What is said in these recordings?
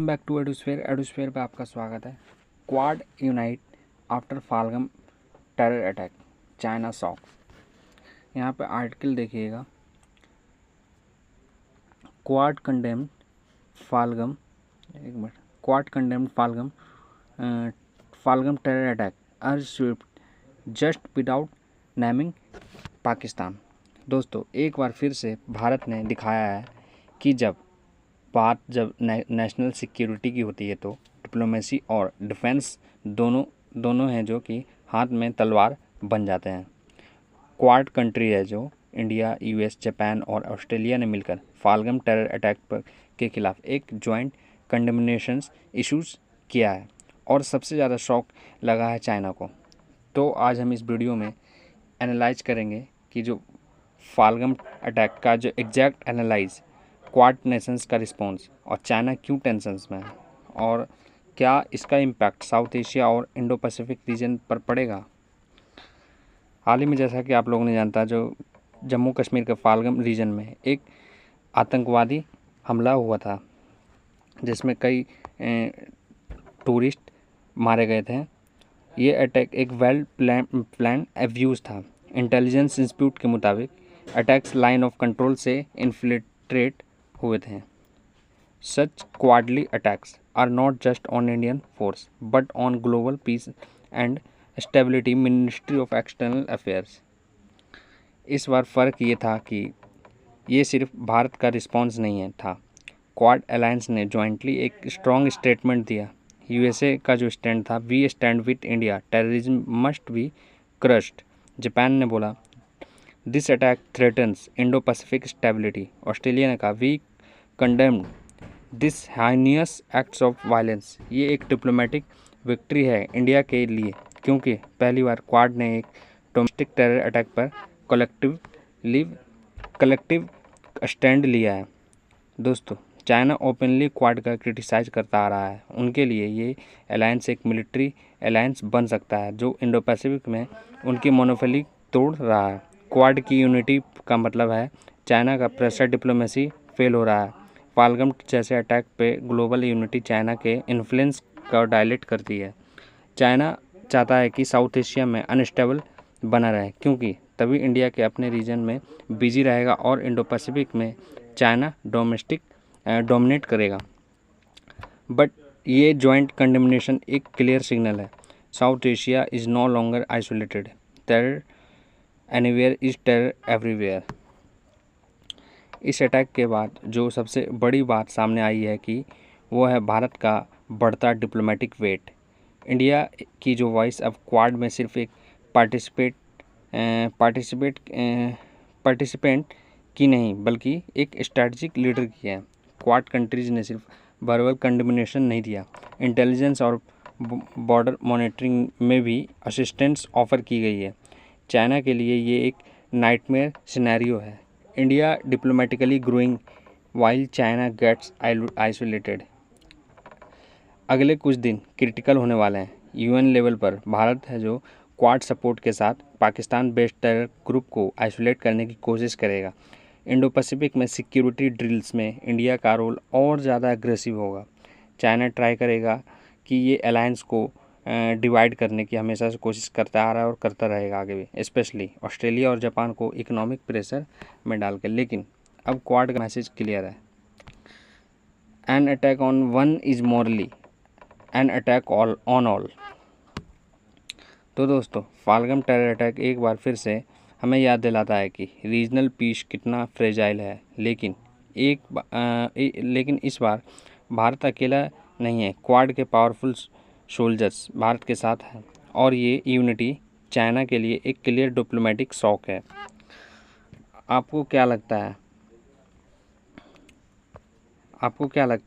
Welcome back to एडुस्फेयर पे आपका स्वागत है। Quad unite after Pahalgam terror attack, China shock. यहाँ पे आर्टिकल देखिएगा। Quad condemned Pahalgam Pahalgam terror attack urge swift just without naming Pakistan. दोस्तों, एक बार फिर से भारत ने दिखाया है कि जब नेशनल सिक्योरिटी की होती है तो डिप्लोमेसी और डिफेंस दोनों हैं जो कि हाथ में तलवार बन जाते हैं। क्वाड कंट्री है जो इंडिया, यूएस, जापान और ऑस्ट्रेलिया ने मिलकर फाल्गम टेरर अटैक के खिलाफ एक जॉइंट कंडेमनेशंस इशूज़ किया है और सबसे ज़्यादा शॉक लगा है चाइना को। तो आज हम इस वीडियो में एनालाइज करेंगे कि जो फाल्गम अटैक का जो एग्जैक्ट एनालाइज, क्वाड नेशंस का रिस्पॉन्स और चाइना क्यों टेंशंस में है और क्या इसका इम्पैक्ट साउथ एशिया और इंडो पैसिफिक रीजन पर पड़ेगा। हाल ही में जैसा कि आप लोगों ने जानता, जो जम्मू कश्मीर के फाल्गम रीजन में एक आतंकवादी हमला हुआ था जिसमें कई टूरिस्ट मारे गए थे। ये अटैक एक वेल प्लान एब्यूज़ था। इंटेलिजेंस इंस्टीट्यूट के मुताबिक अटैक्स लाइन ऑफ कंट्रोल से इन्फिल्ट्रेट हुए थे। Such cowardly attacks are not just on Indian force but on global peace and stability ministry of external affairs. इस बार फ़र्क ये था कि ये सिर्फ भारत का रिस्पॉन्स नहीं था। क्वाड अलायंस ने जॉइंटली एक स्ट्रॉन्ग स्टेटमेंट दिया। यूएसए का जो स्टैंड था, we stand with India, terrorism must be crushed. Japan ने बोला this attack threatens Indo Pacific stability. Australia ने कहा we condemned this heinous acts of violence. ये एक डिप्लोमेटिक विक्ट्री है इंडिया के लिए क्योंकि पहली बार क्वाड ने एक डोमेस्टिक टेरर अटैक पर कलेक्टिव स्टैंड लिया है। दोस्तों, चाइना ओपनली क्वाड का क्रिटिसाइज करता आ रहा है। उनके लिए ये अलायंस एक मिलिट्री अलायंस बन सकता है जो इंडो पैसिफिक में उनकी मोनोपोली तोड़ रहा है। क्वाड की यूनिटी का मतलब है चाइना का प्रेशर डिप्लोमेसी फेल हो रहा है। फाल्गम जैसे अटैक पे ग्लोबल यूनिटी चाइना के इन्फ्लुएंस का डायलेट करती है। चाइना चाहता है कि साउथ एशिया में अनस्टेबल बना रहे क्योंकि तभी इंडिया के अपने रीजन में बिजी रहेगा और इंडो पैसिफिक में चाइना डोमिनेट करेगा। बट ये जॉइंट कंडेमनेशन एक क्लियर सिग्नल है। South Asia is no longer isolated. Terror anywhere is terror everywhere. इस अटैक के बाद जो सबसे बड़ी बात सामने आई है कि वो है भारत का बढ़ता डिप्लोमेटिक वेट। इंडिया की जो वॉइस अब क्वाड में सिर्फ एक पार्टिसिपेंट की नहीं बल्कि एक स्ट्रेटजिक लीडर की है। क्वाड कंट्रीज़ ने सिर्फ वर्बल कंडेमनेशन नहीं दिया, इंटेलिजेंस और बॉर्डर मॉनिटरिंग में भी असिस्टेंस ऑफर की गई है। चाइना के लिए ये एक नाइटमेयर सिनेरियो है। India diplomatically growing while China gets isolated. अगले कुछ दिन क्रिटिकल होने वाले हैं। यूएन लेवल पर भारत है जो क्वाड सपोर्ट के साथ पाकिस्तान बेस्ड टेरर ग्रुप को आइसोलेट करने की कोशिश करेगा। इंडो पैसिफिक में सिक्योरिटी ड्रिल्स में इंडिया का रोल और ज़्यादा एग्रेसिव होगा। चाइना ट्राई करेगा कि ये अलायंस को डिवाइड करने की हमेशा से कोशिश करता आ रहा है और करता रहेगा आगे भी, स्पेशली ऑस्ट्रेलिया और जापान को इकोनॉमिक प्रेशर में डालकर। लेकिन अब क्वाड का मैसेज क्लियर है। An attack on one is morally an attack on all. तो दोस्तों, फाल्गम टेरर अटैक एक बार फिर से हमें याद दिलाता है कि रीजनल पीस कितना फ्रेजाइल है। लेकिन इस बार भारत अकेला नहीं है। क्वाड के पावरफुल सोल्जर्स भारत के साथ हैं और ये यूनिटी चाइना के लिए एक क्लियर डिप्लोमेटिक शॉक है। आपको क्या लगता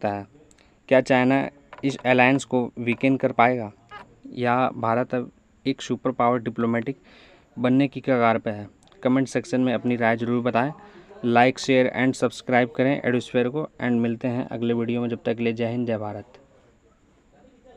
है क्या चाइना इस अलायंस को वीकेंड कर पाएगा या भारत अब एक सुपर पावर डिप्लोमेटिक बनने की कगार पे है? कमेंट सेक्शन में अपनी राय ज़रूर बताएं। लाइक, शेयर एंड सब्सक्राइब करें एडुस्फेयर को एंड मिलते हैं अगले वीडियो में। जब तक के लिए जय हिंद, जय भारत।